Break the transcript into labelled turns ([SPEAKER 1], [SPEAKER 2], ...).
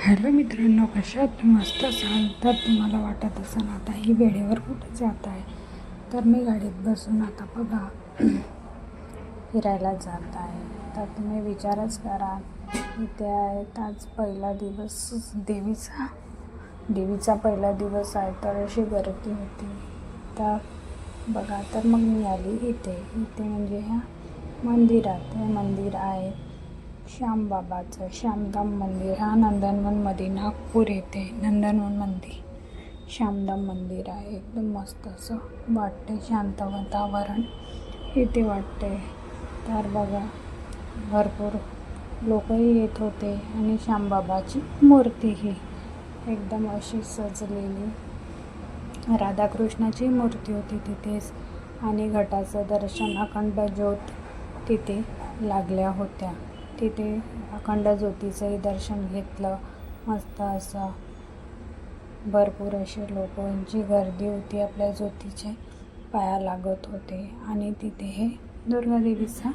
[SPEAKER 1] Hello मित्रांनो, कशा आहात तुम्ही? मस्त असाल तर तुम्हाला वाटत असेल आता ही वेळेवर कुठे जात आहे, तर मी गाडीत बसून आता बघा फिरायला जात आहे. तर तुम्ही विचारच करा, इथे आहेत आज पहिला दिवस देवीचा पहिला दिवस आहे, तर अशी गर्दी होती. तर बघा, तर मग मी आली इथे म्हणजे ह्या मंदिरात. हे मंदिर आहे श्यामबाबाचं, श्यामधाम मंदिर. हा नंदनवनमध्ये नागपूर येथे नंदनवन मंदिर, श्यामधाम मंदिर आहे. एकदम मस्त असं वाटते, शांत वातावरण इथे वाटते. तर बघा, भरपूर लोकही येत होते आणि श्यामबाबाची मूर्तीही एकदम अशी सजलेली राधाकृष्णाची मूर्ती होती तिथेच. आणि घटाचं दर्शन, अखंड ज्योत तिथे लागल्या होत्या. तिथे अखंड ज्योतीचंही दर्शन घेतलं. मस्त असं भरपूर असे लोकांची गर्दी होती, आपल्या ज्योतीचे पाया लागत होते. आणि तिथे हे दुर्गादेवीचा